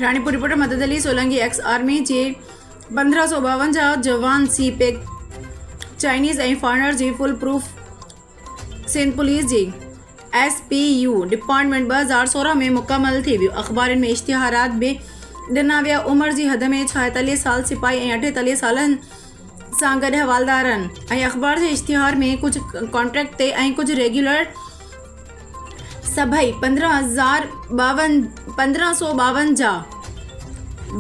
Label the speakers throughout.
Speaker 1: Ranipur reporter मदद Ali Solanki ex army जे 1552 जवान सी pack Chinese ऐं फॉरनर जी फुल प्रूफ सिंध पुलिस जी SPU डिपार्टमेंट 2016 में मुकम्मल थी वियो। अख़बारनि में इश्तिहारात बि ॾिना विया। उमिरि जी हद में 46 साल सिपाही ऐं 48 सालनि सां गॾु हवालदारनि ऐं अख़बार जे इश्तिहार में कुझु कॉन्ट्रैक्ट ते ऐं कुझु रेगुलर सभई 1552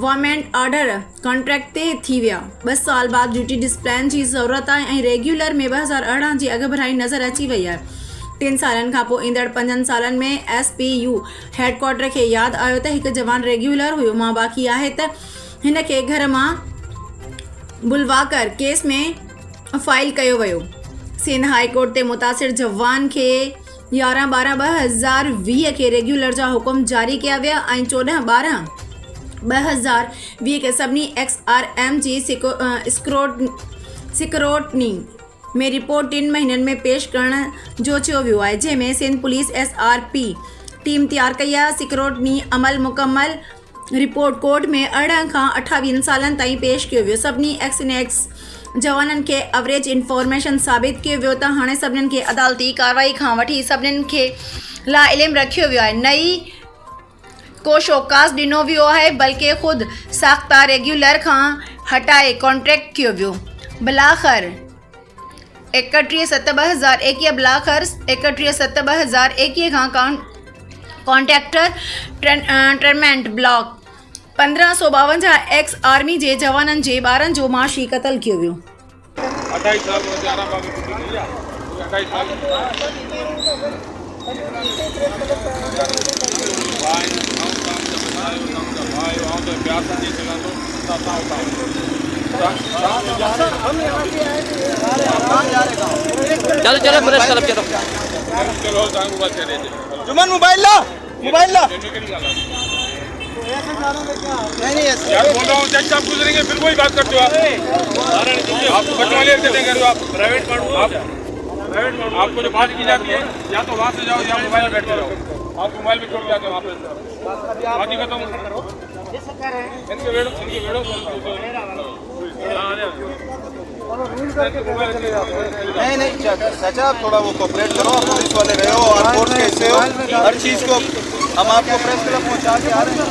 Speaker 1: वॉर्मेंट ऑर्डर कॉन्ट्रैक्ट ते थी विया। 2 साल बाद ड्यूटी डिसिप्लिन जी ज़रूरत आहे ऐं रेगुलर में 2018 जी अॻभराई नज़र अची वई आहे। 3 सालनि खां पोइ ईंदड़ 5 सालनि में SPU हेडक्वार्टर खे यादि आयो त हिकु जवान रेगुलर हुयो मां बाक़ी आहे त हिन खे घर मां बुलवाकर केस में फाइल कयो वियो। सिंध हाई कोर्ट ते मुतासिर जवान खे 11/12/2020 खे रेगुलर जा हुकुम जारी कया विया ऐं 14/12/2020 खे सभिनी XRM जी स्क्रूटनी में रिपोर्ट 3 महीननि में पेश करण जो चयो वियो आहे, जंहिंमें सिंध पुलिस SRP टीम तयारु कई आहे। स्क्रूटनी अमल मुकम्मल रिपोर्ट कोर्ट में 18 खां 28 सालनि ताईं पेश कयो वियो। सभिनी एक्स जवाननि खे एवरेज इंफॉर्मेशन साबित कयो वियो त हाणे सभिनीनि खे अदालती कार्रवाई खां वठी सभिनीनि खे ला इल्म रखियो वियो आहे। नई को शोकास ॾिनो वियो आहे बल्कि ख़ुदि साख्ता रेगुलर खां हटाए कॉन्ट्रैक्ट कयो वियो। बिलाखर 31/7/2021 बिलाखर 31/7/2021 खां कॉन्ट्रैक्टर ट्रेनमेंट ब्लॉक 1552 एक्स आर्मी जे जवाननि जे ॿारनि जो माशी क़तल कयो वियो।
Speaker 2: 28 साल में 11 बार छुट्टी मिली है 28 साल
Speaker 3: चलो चलो प्रेस क्लब चलो
Speaker 2: चलो सांगू बात करे
Speaker 3: जुमन मोबाइल ला
Speaker 2: नहीं यार बोल रहा हूँ जज साहब गुजरेंगे फिर वही बात करते हो आप बच्चों वाले देंगे आप प्राइवेट आपको जो बात की जाती है या तो वहाँ से जाओ या मोबाइल में बैठते रहो। आप मोबाइल में छोड़ जाते हो वहाँ पे बात ही खत्म इनके वेड़ो
Speaker 3: नहीं चाचा थोड़ा वो कोऑपरेट करो, आप पुलिस वाले रहे हो और कोर्ट के हिस्से हो, हर चीज़ को हम आपको प्रेस क्लब पहुँचा के आ रहे हैं।